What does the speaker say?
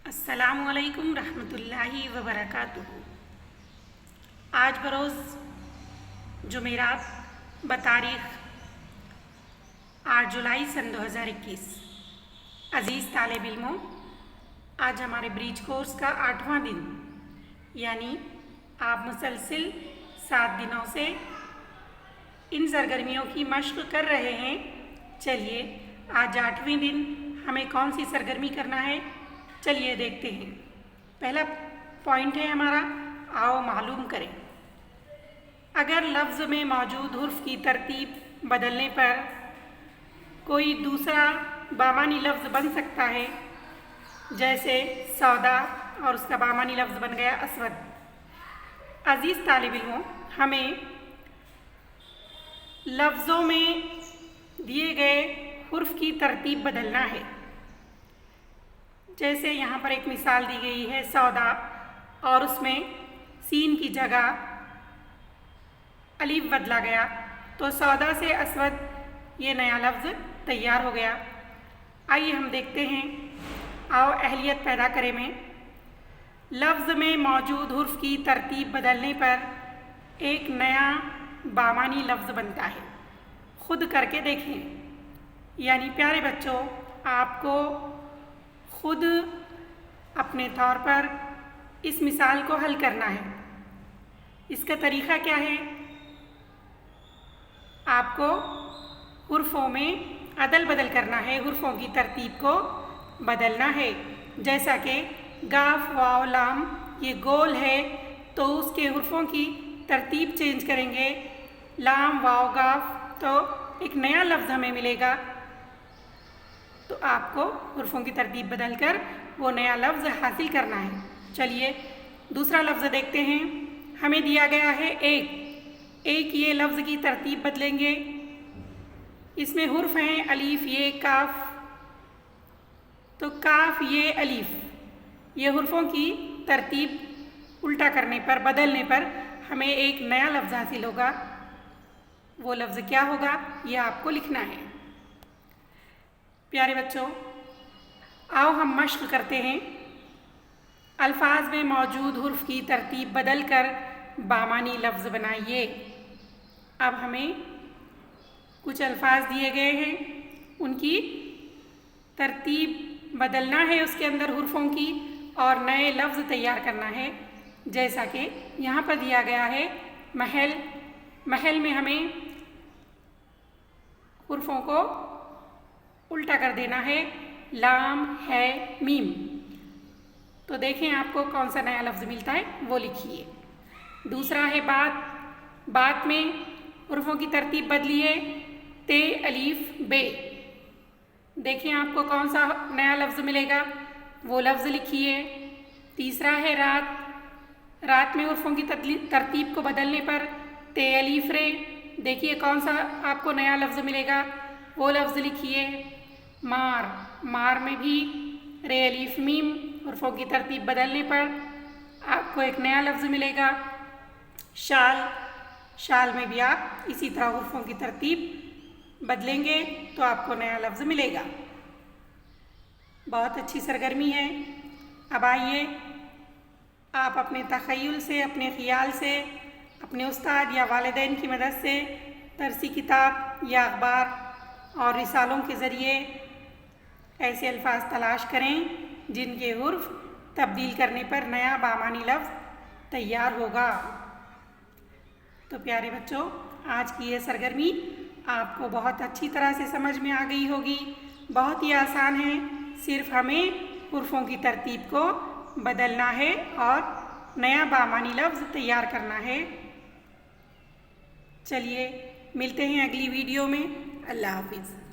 السلام علیکم رحمۃ اللہ وبرکاتہ۔ آج بروز جمعرات بتاریخ 8 جولائی سن 2021۔ عزیز طالب علموں، آج ہمارے بریج کورس کا 8واں دن، یعنی آپ مسلسل 7 دنوں سے ان سرگرمیوں کی مشق کر رہے ہیں۔ چلیے آج 8ویں دن ہمیں کون سی سرگرمی کرنا ہے، چلیے دیکھتے ہیں۔ پہلا پوائنٹ ہے ہمارا، آؤ معلوم کریں۔ اگر لفظ میں موجود حرف کی ترتیب بدلنے پر کوئی دوسرا بامعنی لفظ بن سکتا ہے، جیسے سودا اور اس کا بامعنی لفظ بن گیا اسود۔ عزیز طالب علموں، ہمیں لفظوں میں دیے گئے حرف کی ترتیب بدلنا ہے۔ جیسے یہاں پر ایک مثال دی گئی ہے سودا، اور اس میں سین کی جگہ الف بدلا گیا، تو سودا سے اسود یہ نیا لفظ تیار ہو گیا۔ آئیے ہم دیکھتے ہیں، آؤ اہلیت پیدا کریں میں۔ لفظ میں موجود حرف کی ترتیب بدلنے پر ایک نیا بامعنی لفظ بنتا ہے۔ خود کر کے دیکھیں، یعنی پیارے بچوں، آپ کو خود اپنے طور پر اس مثال کو حل کرنا ہے۔ اس کا طریقہ کیا ہے؟ آپ کو حرفوں میں عدل بدل کرنا ہے، حرفوں کی ترتیب کو بدلنا ہے۔ جیسا کہ گاف واو لام یہ گول ہے، تو اس کے حرفوں کی ترتیب چینج کریں گے، لام واو گاف، تو ایک نیا لفظ ہمیں ملے گا۔ تو آپ کو حرفوں کی ترتیب بدل کر وہ نیا لفظ حاصل کرنا ہے۔ چلیے دوسرا لفظ دیکھتے ہیں۔ ہمیں دیا گیا ہے ایک یہ لفظ کی ترتیب بدلیں گے۔ اس میں حرف ہیں الف یہ کاف، تو کاف یہ الف، یہ حرفوں کی ترتیب الٹا کرنے پر، بدلنے پر ہمیں ایک نیا لفظ حاصل ہوگا۔ وہ لفظ کیا ہوگا، یہ آپ کو لکھنا ہے۔ پیارے بچوں، آؤ ہم مشق کرتے ہیں۔ الفاظ میں موجود حرف کی ترتیب بدل کر بامعنی لفظ بنائیے۔ اب ہمیں کچھ الفاظ دیے گئے ہیں، ان کی ترتیب بدلنا ہے، اس کے اندر حرفوں کی، اور نئے لفظ تیار کرنا ہے۔ جیسا کہ یہاں پر دیا گیا ہے محل، محل میں ہمیں حرفوں کو الٹا کر دینا ہے، لام ہے میم۔ تو دیکھیں آپ کو کون سا نیا لفظ ملتا ہے، وہ لکھیے۔ دوسرا ہے بات، بات میں حرفوں کی ترتیب بدلیے، تے الف بے۔ دیکھیں آپ کو کون سا نیا لفظ ملے گا، وہ لفظ لکھیے۔ تیسرا ہے رات، رات میں حرفوں کی ترتیب کو بدلنے پر تے الف رے۔ دیکھیے کون سا آپ کو نیا لفظ ملے گا، وہ لفظ لکھیے۔ مار، مار میں بھی رے الف میم، حرفوں کی ترتیب بدلنے پر آپ کو ایک نیا لفظ ملے گا۔ شال، شال میں بھی آپ اسی طرح حرفوں کی ترتیب بدلیں گے تو آپ کو نیا لفظ ملے گا۔ بہت اچھی سرگرمی ہے۔ اب آئیے آپ اپنے تخیل سے، اپنے خیال سے، اپنے استاد یا والدین کی مدد سے درسی کتاب یا اخبار اور رسالوں کے ذریعے ایسے الفاظ تلاش کریں جن کے حرف تبدیل کرنے پر نیا بامعنی لفظ تیار ہوگا۔ تو پیارے بچوں، آج کی یہ سرگرمی آپ کو بہت اچھی طرح سے سمجھ میں آ گئی ہوگی۔ بہت ہی آسان ہے، صرف ہمیں حرفوں کی ترتیب کو بدلنا ہے اور نیا بامعنی لفظ تیار کرنا ہے۔ چلیے ملتے ہیں اگلی ویڈیو میں۔ اللہ حافظ۔